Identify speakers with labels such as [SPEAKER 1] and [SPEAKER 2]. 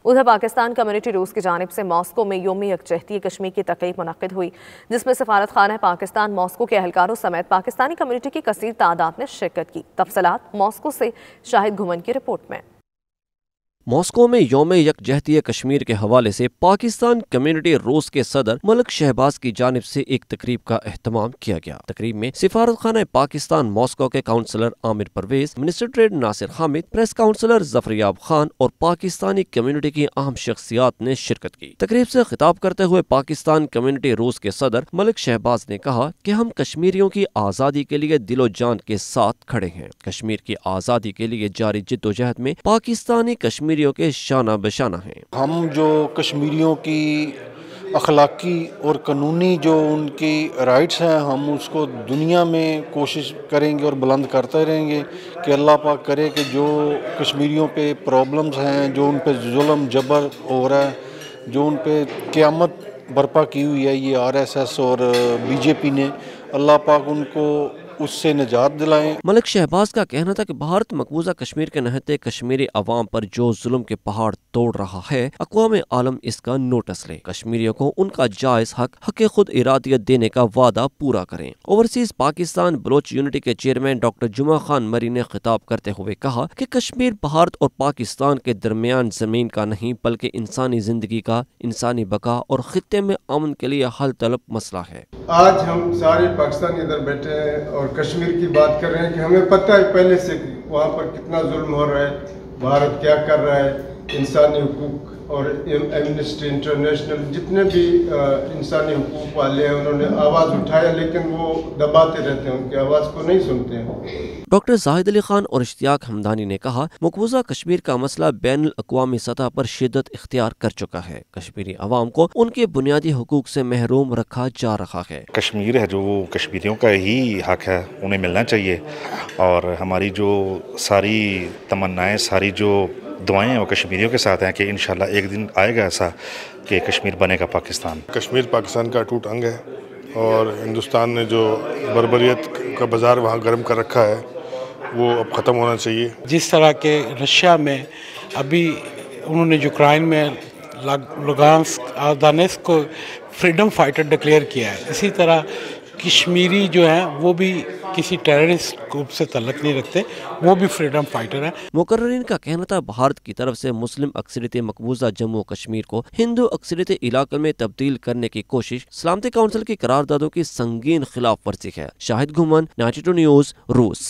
[SPEAKER 1] ادھر پاکستان کمیونٹی روس کی جانب سے ماسکو میں یوم یکجہتی کشمیر کی تقریب منعقد ہوئی، جس میں سفارت خانہ پاکستان ماسکو کے اہلکاروں سمیت پاکستانی کمیونٹی کی کثیر تعداد نے شرکت کی۔ تفصیلات ماسکو سے شاہد گھمن کی رپورٹ میں۔
[SPEAKER 2] ماسکو میں یوم یکجہتی کشمیر کے حوالے سے پاکستان کمیونٹی روس کے صدر ملک شہباز کی جانب سے ایک تقریب کا اہتمام کیا گیا۔ تقریب میں سفارت خانہ پاکستان ماسکو کے کونسلر عامر پرویز، منسٹر ٹریڈ ناصر حامد، پریس کونسلر ظفریاب خان اور پاکستانی کمیونٹی کی اہم شخصیات نے شرکت کی۔ تقریب سے خطاب کرتے ہوئے پاکستان کمیونٹی روس کے صدر ملک شہباز نے کہا کہ ہم کشمیریوں کی آزادی کے لیے دل و جان کے ساتھ کھڑے ہیں۔ کشمیر کی آزادی کے لیے جاری جدوجہد میں پاکستانی کشمیریوں کے شانہ بشانہ ہیں۔
[SPEAKER 3] ہم جو کشمیریوں کی اخلاقی اور قانونی جو ان کی رائٹس ہیں، ہم اس کو دنیا میں کوشش کریں گے اور بلند کرتے رہیں گے کہ اللہ پاک کرے کہ جو کشمیریوں پہ پرابلمز ہیں، جو ان پہ ظلم جبر ہو رہا ہے، جو ان پہ قیامت برپا کی ہوئی ہے یہ RSS اور BJP نے، اللہ پاک ان کو اس سے نجات دلائیں۔
[SPEAKER 2] ملک شہباز کا کہنا تھا کہ بھارت مقبوضہ کشمیر کے نہتے کشمیری عوام پر جو ظلم کے پہاڑ توڑ رہا ہے، اقوام عالم اس کا نوٹس لے، کشمیریوں کو ان کا جائز حق خود ارادیت دینے کا وعدہ پورا کریں۔ اوورسیز پاکستان بلوچ یونٹی کے چیئرمین ڈاکٹر جمعہ خان مری نے خطاب کرتے ہوئے کہا کہ کشمیر بھارت اور پاکستان کے درمیان زمین کا نہیں بلکہ انسانی زندگی کا، انسانی بقا اور خطے میں امن کے لیے حل طلب مسئلہ ہے۔
[SPEAKER 4] آج ہم سارے پاکستانی ادھر بیٹھے ہیں اور کشمیر کی بات کر رہے ہیں کہ ہمیں پتہ ہے پہلے سے وہاں پر کتنا ظلم ہو رہا ہے، بھارت کیا کر رہا ہے، انسانی حقوق اور ایمنسٹی انٹرنیشنل جتنے بھی انسانی حقوق والے ہیں انہوں نے آواز اٹھایا، لیکن وہ دباتے رہتے ہیں، ان کی آواز کو نہیں سنتے ہیں۔
[SPEAKER 2] ڈاکٹر زاہد علی خان اور اشتیاق حمدانی نے کہا مقبوضہ کشمیر کا مسئلہ بین الاقوامی سطح پر شدت اختیار کر چکا ہے، کشمیری عوام کو ان کے بنیادی حقوق سے محروم رکھا جا رہا ہے۔
[SPEAKER 5] کشمیر ہے جو وہ کشمیریوں کا ہی حق ہے، انہیں ملنا چاہیے، اور ہماری جو ساری تمنائیں، ساری جو دعائیں ہیں وہ کشمیریوں کے ساتھ ہیں کہ انشاءاللہ ایک دن آئے گا ایسا کہ کشمیر بنے گا پاکستان۔
[SPEAKER 6] کشمیر پاکستان کا اٹوٹ انگ ہے اور ہندوستان نے جو بربریت کا بازار وہاں گرم کر رکھا ہے وہ اب ختم ہونا چاہیے۔
[SPEAKER 7] جس طرح کے رشیا میں ابھی انہوں نے یوکرائن میں دانیسک کو فریڈم فائٹر ڈکلیئر کیا ہے، اسی طرح کشمیری جو ہیں وہ بھی کسی ٹیررسٹ گروپ سے تعلق نہیں رکھتے، وہ بھی فریڈم فائٹر ہیں۔
[SPEAKER 2] مقررین کا کہنا تھا بھارت کی طرف سے مسلم اکثریت مقبوضہ جموں کشمیر کو ہندو اکثریت علاقے میں تبدیل کرنے کی کوشش سلامتی کونسل کی قراردادوں کی سنگین خلاف ورزی ہے۔ شاہد گھمن، 92 نیوز، روس۔